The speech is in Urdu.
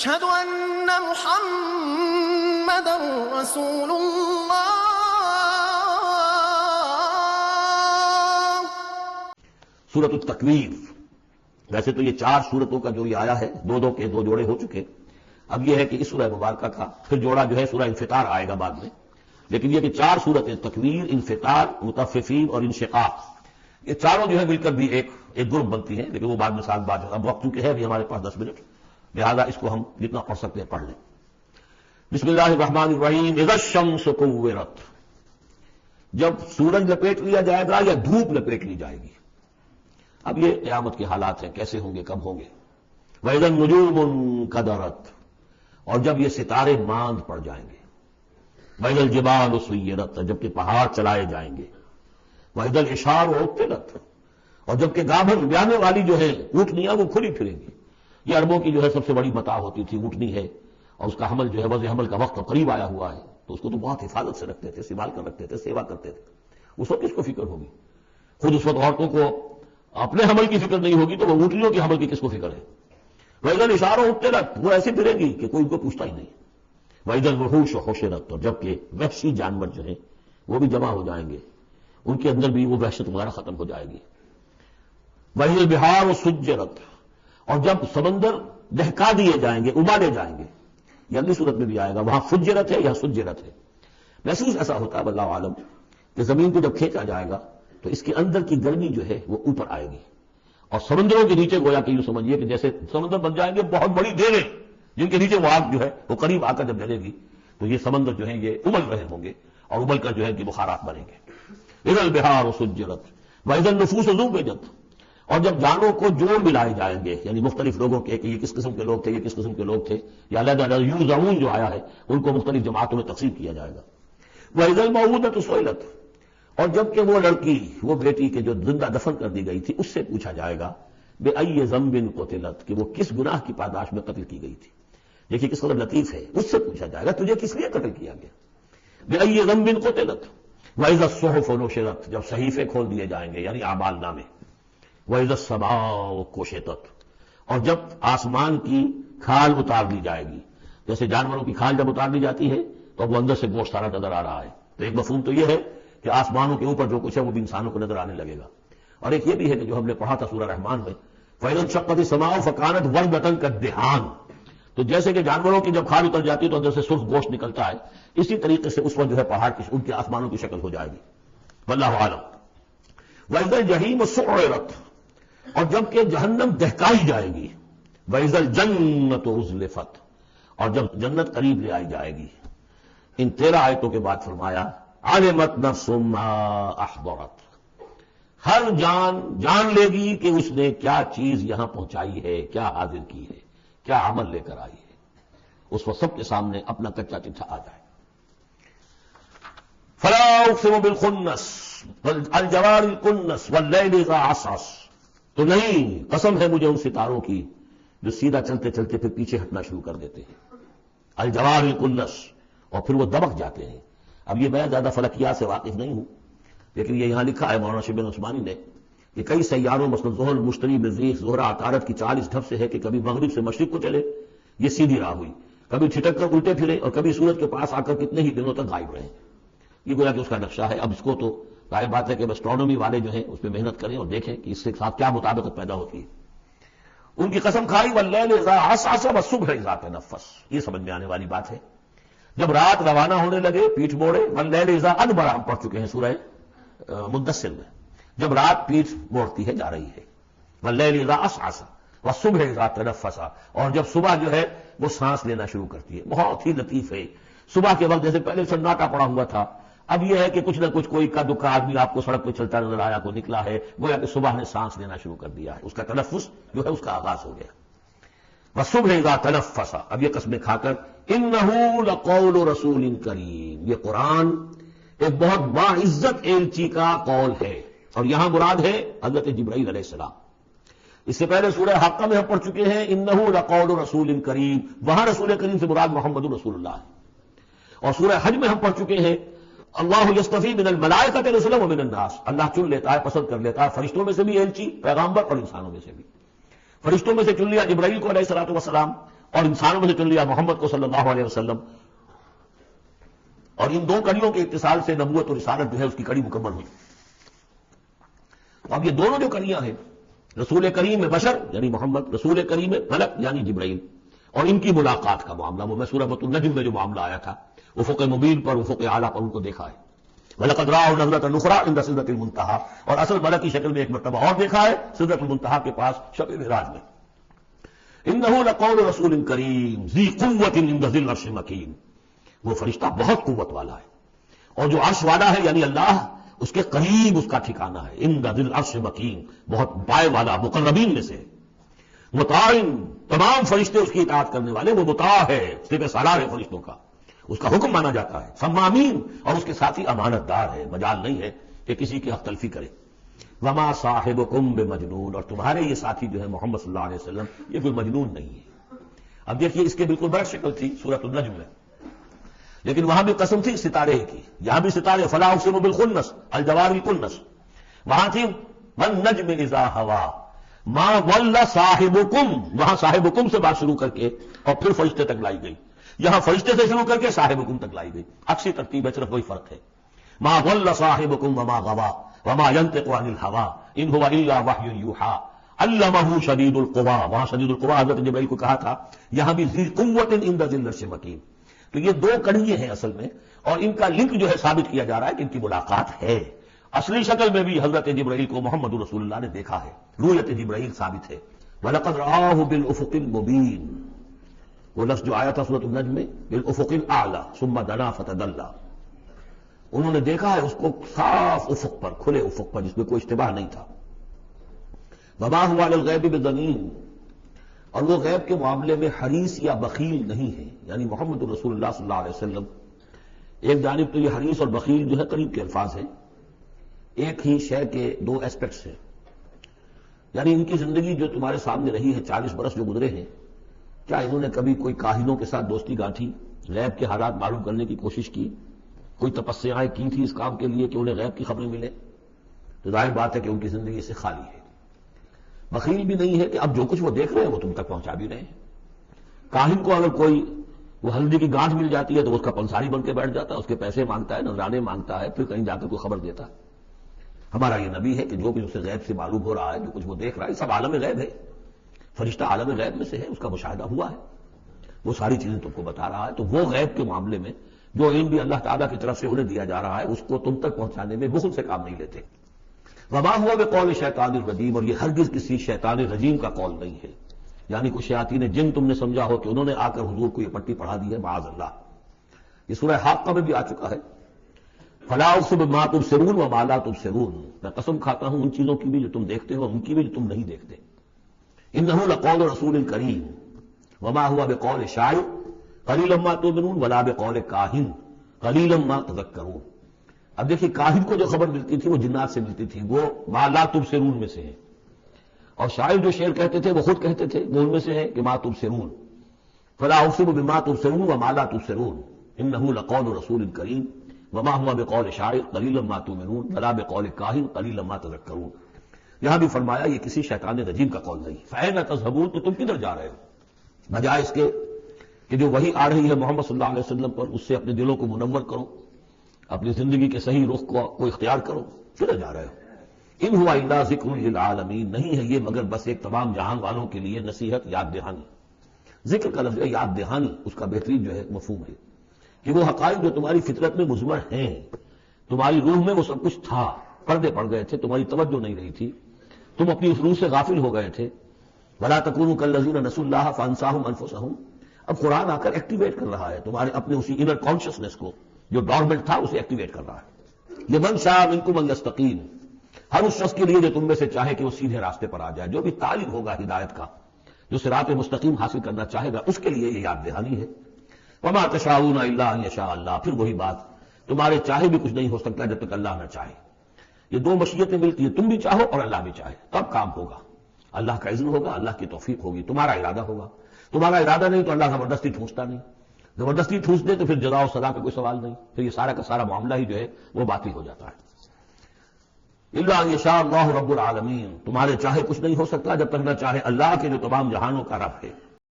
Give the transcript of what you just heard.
أشهد أن محمدا رسول الله. سورۃ التکویر، ویسے تو یہ 4 سورتوں کا جو یہ آیا ہے، دو کے 2 جوڑے ہو چکے. اب یہ ہے کہ اس سورہ مبارکہ کا پھر جوڑا جو ہے سورہ انفطار آئے گا بعد میں، لیکن یہ کہ 4 سورتیں تکویر، انفطار، مطففین اور انشقاق، یہ چاروں جو ہے مل کر بھی ایک گروپ بنتی ہیں، لیکن وہ بعد میں ساتھ بات ہے. اب وقت چونکہ ہے بھی ہمارے پاس 10 منٹ، لہذا اس کو ہم جتنا پڑھ سکتے ہیں پڑھ لیں. بسم اللہ الرحمن الرحیم. اذا الشمس کورت، جب سورج لپیٹ لیا جائے گا یا دھوپ لپیٹ لی جائے گی. اب یہ قیامت کے حالات ہیں، کیسے ہوں گے، کب ہوں گے. وَإِذَا النُّجُومُ انْكَدَرَتْ، اور جب یہ ستارے ماند پڑ جائیں گے. وَإِذَا الْجِبَالُ سُيِّرَتْ، جبکہ پہاڑ چلائے جائیں گے. وَإِذَا الْعِشَارُ عُطِّلَتْ، اور جبکہ گامھن بیانے والی جو ہے اونٹنیاں وہ کھلی پھریں گی. یہ عربوں کی جو ہے سب سے بڑی متاع ہوتی تھی، اونٹنی ہے، اور اس کا حمل جو ہے وضع حمل کا وقت قریب آیا ہوا ہے، تو اس کو تو بہت حفاظت سے رکھتے تھے، سنبھال کر رکھتے تھے، سیوا کرتے تھے. اس وقت کس کو فکر ہوگی؟ خود اس وقت عورتوں کو اپنے حمل کی فکر نہیں ہوگی تو وہ اونٹنیوں کے حمل کی کس کو فکر ہے. وَإِذَا الْعِشَارُ عُطِّلَتْ، وہ ایسے پھریں گی کہ کوئی ان کو پوچھتا ہی نہیں. وَإِذَا الْوُحُوشُ حُشِرَتْ، اور جبکہ وحشی جانور جو ہیں وہ بھی جمع ہو جائیں گے، ان کے اندر بھی وہ وحشت وغیرہ ختم ہو جائے گی. وَإِذَا الْبِحَارُ سُجِّرَتْ، اور جب سمندر دہکا دیے جائیں گے، ابالے جائیں گے. یہ اگلی صورت میں بھی آئے گا، وہاں فجرت ہے یا سجرت ہے. محسوس ایسا ہوتا ہے واللہ عالم کہ زمین کو جب کھینچا جائے گا تو اس کے اندر کی گرمی جو ہے وہ اوپر آئے گی، اور سمندروں کے نیچے گویا کہ یوں سمجھیے کہ جیسے سمندر بن جائیں گے بہت بڑی ڈیریں، جن کے نیچے وہ آگ جو ہے وہ قریب آ کر جب جلے گی تو یہ سمندر جو ہے یہ ابل رہے ہوں گے، اور ابل کر جو ہے کہ بخارات بنیں گے. اذا البحار سجرت واذا النفوس زوجت، اور جب جانوں کو جوڑ ملائے جائیں گے، یعنی مختلف لوگوں کے کہ یہ کس قسم کے لوگ تھے، یہ کس قسم کے لوگ تھے، یا علیحدہ یوزعون جو آیا ہے ان کو مختلف جماعتوں میں تقسیم کیا جائے گا. واذا الموءودۃ سئلت، اور جب کہ وہ لڑکی، وہ بیٹی کے جو زندہ دفن کر دی گئی تھی، اس سے پوچھا جائے گا بأی ذنب قتلت، کہ وہ کس گناہ کی پاداش میں قتل کی گئی تھی. دیکھیے کس قدر لطیف ہے، اس سے پوچھا جائے گا تجھے کس لیے قتل کیا گیا. بأی ذنب قتلت. وإذا الصحف نشرت، جب صحیفے کھول دیے جائیں گے یعنی اعمال نامے. وإذا السماء كشطت، اور جب آسمان کی کھال اتار دی جائے گی. جیسے جانوروں کی کھال جب اتار دی جاتی ہے تو اب وہ اندر سے گوشت سارا نظر آ رہا ہے، تو ایک مفہوم تو یہ ہے کہ آسمانوں کے اوپر جو کچھ ہے وہ بھی انسانوں کو نظر آنے لگے گا. اور ایک یہ بھی ہے کہ جو ہم نے پڑھا تھا سورہ رحمان میں، فَإِذَا انشَقَّتِ السَّمَاءُ فَكَانَتْ وَرْدَةً كَالدِّهَانِ، تو جیسے کہ جانوروں کی جب کھال اتر جاتی ہے تو اندر سے سرخ گوشت نکلتا ہے، اسی طریقے سے اس وقت جو ہے پہاڑ کی ان کے آسمانوں کی شکل ہو جائے گی. واللہ عالم. وَإِذَا الْجَحِيمُ سُعِّرَتْ، اور جب کہ جہنم دہکائی جائے گی. وَإِذَا الْجَنَّةُ أُزْلِفَتْ، اور جب جنت قریب لے آئی جائے گی. ان 13 آیتوں کے بعد فرمایا عَلِمَتْ نَفْسٌ مَا أَحْضَرَتْ، ہر جان جان لے گی کہ اس نے کیا چیز یہاں پہنچائی ہے، کیا حاضر کی ہے، کیا عمل لے کر آئی ہے. اس وقت سب کے سامنے اپنا کچا چٹھا آ جائے. فَلَا أُقْسِمُ بِالْخُنَّسِ الْجَوَارِ الْكُنَّسِ وَاللَّيْلِ إِذَا عَسْعَسَ، تو نہیں، قسم ہے مجھے ان ستاروں کی جو سیدھا چلتے چلتے پھر پیچھے ہٹنا شروع کر دیتے ہیں. الجوار الکنس، اور پھر وہ دبک جاتے ہیں. اب یہ میں زیادہ فلکیات سے واقف نہیں ہوں، لیکن یہ یہاں لکھا ہے مولانا شبیر عثمانی نے کہ کئی سیاروں مثلا زحل، مشتری، مریخ، زہرہ، عطارد کی چال اس ڈھب سے ہے کہ کبھی مغرب سے مشرق کو چلے، یہ سیدھی راہ ہوئی، کبھی چھٹک کر الٹے پھرے، اور کبھی سورج کے پاس آ کر کتنے ہی دنوں تک غائب رہے. یہ گویا کہ اس کا نقشہ ہے. اب اس کو تو ظاہر بات ہے کہ اسٹرانومی والے جو ہیں اس پہ محنت کریں اور دیکھیں کہ اس کے ساتھ کیا مطابقت پیدا ہوتی ہے. ان کی قسم کھائی واللیل اذا عسعس والصبح اذا تنفس، یہ سمجھ میں آنے والی بات ہے. جب رات روانہ ہونے لگے، پیٹھ موڑے. واللیل اذا ادبر ہم پڑھ چکے ہیں سورہ مدثر میں، جب رات پیٹھ موڑتی ہے جا رہی ہے. واللیل اذا عسعس والصبح اذا تنفس، اور جب صبح جو ہے وہ سانس لینا شروع کرتی ہے. بہت ہی لطیف ہے. صبح کے وقت جیسے پہلے سناٹا پڑا ہوا تھا، اب یہ ہے کہ کچھ نہ کچھ کوئی کا دکا آدمی آپ کو سڑک پہ چلتا نظر آیا، کوئی نکلا ہے، گویا کہ صبح نے سانس لینا شروع کر دیا ہے، اس کا تنفس جو ہے اس کا آغاز ہو گیا. وَالصُّبْحِ إِذَا تَنَفَّسَ، اب یہ قسمیں کھا کر إِنَّهُ لَقَوْلُ رَسُولٍ كَرِيمٍ، یہ قرآن ایک بہت باعزت ایلچی کا قول ہے. اور یہاں مراد ہے حضرت جبرائیل علیہ السلام. اس سے پہلے سورہ حاقہ میں ہم پڑھ چکے ہیں إِنَّهُ لَقَوْلُ رَسُولٍ كَرِيمٍ، وہاں رسول کریم سے مراد محمد رسول اللہ ہے. اور سورہ حج میں ہم پڑھ چکے ہیں اللہ یصطفی من الملائکۃ رسلا ومن الناس، اللہ چن لیتا ہے، پسند کر لیتا ہے فرشتوں میں سے بھی ایلچی، پیغامبر، اور انسانوں میں سے بھی. فرشتوں میں سے چن لیا جبرائیل کو علیہ الصلوۃ والسلام، اور انسانوں میں سے چن لیا محمد کو صلی اللہ علیہ وسلم، اور ان دو کڑیوں کے اتصال سے نبوت اور رسالت جو ہے اس کی کڑی مکمل ہوئی۔ اب یہ دونوں جو کڑیاں ہیں، رسول کریم میں بشر یعنی محمد، رسول کریم میں ملک یعنی جبرائیل، اور ان کی ملاقات کا معاملہ، وہ میں سورۃ النجم میں جو معاملہ آیا تھا، افق مبین پر، افق اعلیٰ پر ان کو دیکھا ہے۔ وَلَقَدْ رَأَوْا نَظْرَةً أُخْرَىٰ عِندَ سِدْرَةِ الْمُنتَهَىٰ، اور اصل ملک کی شکل میں ایک مرتبہ اور دیکھا ہے سدرۃ المنتہا کے پاس شب معراج میں۔ إِنَّهُ لَقَوْلُ رَسُولٍ كَرِيمٍ ذِي قُوَّةٍ عِندَ ذِي الْعَرْشِ مَكِينٍ، وہ فرشتہ بہت قوت والا ہے، اور جو عرش والا ہے یعنی اللہ، اس کے قریب اس کا ٹھکانہ ہے، عند ذی العرش مکین، بہت بائے والا، مقربین میں سے، مطاع، تمام فرشتے اس کی اطاعت کرنے والے، وہ مطاع ہے، صرف سالار ہے فرشتوں کا، اس کا حکم مانا جاتا ہے، سمامین، اور اس کے ساتھی امانت دار ہے، مجال نہیں ہے کہ کسی کی حق تلفی کرے۔ وما صاحبکم بمجنون، اور تمہارے یہ ساتھی جو ہے محمد صلی اللہ علیہ وسلم، یہ کوئی مجنون نہیں ہے۔ اب دیکھیے اس کے بالکل برعکس شکل تھی سورۃ النجم میں، لیکن وہاں بھی قسم تھی ستارے کی، یہاں بھی ستارے، فلا اقسم بالخنس الجوار الکنس، وہاں تھی والنجم اذا ہوا ما ضل صاحبکم، وہاں صاحبکم سے بات شروع کر کے اور پھر فرشتے تک لائی گئی، یہاں فرشتے سے شروع کر کے صاحبکم تک لائی گئی، عکسی ترتیب ہے، صرف وہی فرق ہے۔ ما ضل صاحبکم وما غوا وما ينطق عن الهوى ان هو الا وحی یوحى علمہ شدید القویٰ، وہاں شدید القویٰ حضرت جبرائیل کو کہا تھا، یہاں بھی ذی قوت عند ذی العرش مکین۔ تو یہ دو کڑیے ہیں اصل میں، اور ان کا لنک جو ہے ثابت کیا جا رہا ہے کہ ان کی ملاقات ہے۔ اصلی شکل میں بھی حضرت جبرائیل کو محمد رسول اللہ نے دیکھا ہے، رؤیت جبرائیل ثابت ہے۔ وَلَقَدْ رَآهُ بِالْأُفُقِ الْمُبِينِ، وہ لفظ جو آیا تھا سورۃ النجم میں، بالافق الاعلی ثم دنا فتدلی، انہوں نے دیکھا ہے اس کو صاف افق پر، کھلے افق پر، جس میں کوئی اشتباہ نہیں تھا۔ وما هو علی الغیب بضنین، اور وہ غیب کے معاملے میں حریص یا بخیل نہیں ہے، یعنی محمد رسول اللہ صلی اللہ علیہ وسلم، ایک جانب تو یہ حریص اور بخیل جو ہے قریب کے الفاظ ہیں، ایک ہی شے کے دو ایسپیکٹس ہیں، یعنی ان کی زندگی جو تمہارے سامنے رہی ہے، 40 برس جو گزرے ہیں، کیا انہوں نے کبھی کوئی کاہنوں کے ساتھ دوستی گانٹھی، غیب کے حالات معلوم کرنے کی کوشش کی، کوئی تپسیاں کی تھی اس کام کے لیے کہ انہیں غیب کی خبریں ملے؟ تو ظاہر بات ہے کہ ان کی زندگی سے خالی ہے۔ بخیل بھی نہیں ہے کہ اب جو کچھ وہ دیکھ رہے ہیں وہ تم تک پہنچا بھی رہے ہیں۔ کاہن کو اگر کوئی وہ ہلدی کی گانٹھ مل جاتی ہے تو اس کا پنساری بن کے بیٹھ جاتا ہے، اس کے پیسے مانگتا ہے، نذرانے مانگتا ہے، پھر کہیں جا کر کوئی خبر دیتا ہے۔ ہمارا یہ نبی ہے کہ جو بھی اسے غیب سے معلوم ہو رہا ہے، جو کچھ وہ دیکھ رہا ہے، سب عالم غیب ہے، فرشتہ عالم غیب میں سے ہے، اس کا مشاہدہ ہوا ہے، وہ ساری چیزیں تم کو بتا رہا ہے۔ تو وہ غیب کے معاملے میں جو علم بھی اللہ تعالیٰ کی طرف سے انہیں دیا جا رہا ہے، اس کو تم تک پہنچانے میں بخل سے کام نہیں لیتے۔ وما ہوا بقول شیطان الرجیم، اور یہ ہرگز کسی شیطان رجیم کا قول نہیں ہے، یعنی کچھ شیاطین جن تم نے سمجھا ہو کہ انہوں نے آ کر حضور کو یہ پٹی پڑھا دی ہے، معاذ اللہ۔ یہ سورہ حاقہ میں بھی آ چکا ہے، فلا اقسم بما تبصرون وما لا تبصرون، میں قسم کھاتا ہوں ان چیزوں کی بھی جو تم دیکھتے ہو، ان کی بھی جو تم نہیں دیکھتے۔ انہ لقول رسول کریم وما هو بقول شاعر قلیلا ما تؤمنون ولا بقول کاہن قلیلا ما تذکرون۔ اب دیکھیے کاہن کو جو خبر ملتی تھی وہ جنات سے ملتی تھی، وہ ما لا تبصرون میں سے ہے، اور شاعر جو شعر کہتے تھے وہ خود کہتے تھے وہ ان میں سے ہے کہ ما تبصرون، فلا اقسم بما تبصرون وما لا تبصرون انہ لقول رسول کریم وما هو بقول شاعر قلیلا ما تؤمنون ولا بقول کاہن قلیلا ما تذکرون۔ یہاں بھی فرمایا یہ کسی شیطان رجیم کا قول نہیں۔ فأین تذهبون، تو تم کدھر جا رہے ہو، بجائے اس کے کہ جو وحی آ رہی ہے محمد صلی اللہ علیہ وسلم پر، اس سے اپنے دلوں کو منور کرو، اپنی زندگی کے صحیح رخ کو اختیار کرو، کدھر جا رہے ہو؟ ان ہوا الا ذکر للعالمین، نہیں ہے یہ مگر بس ایک تمام جہان والوں کے لیے نصیحت، یاد دہانی۔ ذکر کا لفظ ہے، یاد دہانی اس کا بہترین جو ہے مفہوم ہے کہ وہ حقائق جو تمہاری فطرت میں مضمر ہیں، تمہاری روح میں وہ سب کچھ تھا، پردے پڑ گئے تھے، تمہاری توجہ نہیں رہی تھی، تم اپنی اس روح سے غافل ہو گئے تھے۔ ولا تکونوا کالذین نسوا اللہ فانساہم انفسہم، اب قرآن آ کر ایکٹیویٹ کر رہا ہے تمہارے اپنے اسی انر کانشیسنس کو، جو ڈورمنٹ تھا اسے ایکٹیویٹ کر رہا ہے۔ لمن شاء منکم ان یستقیم، ہر اس شخص کے لیے جو تم میں سے چاہے کہ وہ سیدھے راستے پر آ جائے، جو بھی طالب ہوگا ہدایت کا، جو صراط مستقیم حاصل کرنا چاہے گا، اس کے لیے یہ یاد دہانی ہے۔ وما تشاءون الا ان یشاء اللہ، پھر وہی بات، تمہارے چاہے بھی کچھ نہیں ہو سکتا جب تک اللہ نہ چاہے۔ یہ دو مشیتیں ملتی ہیں، تم بھی چاہو اور اللہ بھی چاہے، تب کام ہوگا، اللہ کا اذن ہوگا، اللہ کی توفیق ہوگی، تمہارا ارادہ ہوگا۔ تمہارا ارادہ نہیں تو اللہ زبردستی ٹھونستا نہیں، زبردستی ٹھونس دے تو پھر جزا و سزا کا کوئی سوال نہیں، پھر یہ سارا کا سارا معاملہ ہی جو ہے وہ باطل ہو جاتا ہے۔ الا ان یشاء اللہ رب العالمین، تمہارے چاہے کچھ نہیں ہو سکتا جب تک نہ چاہے اللہ کے جو تمام جہانوں کا رب ہے۔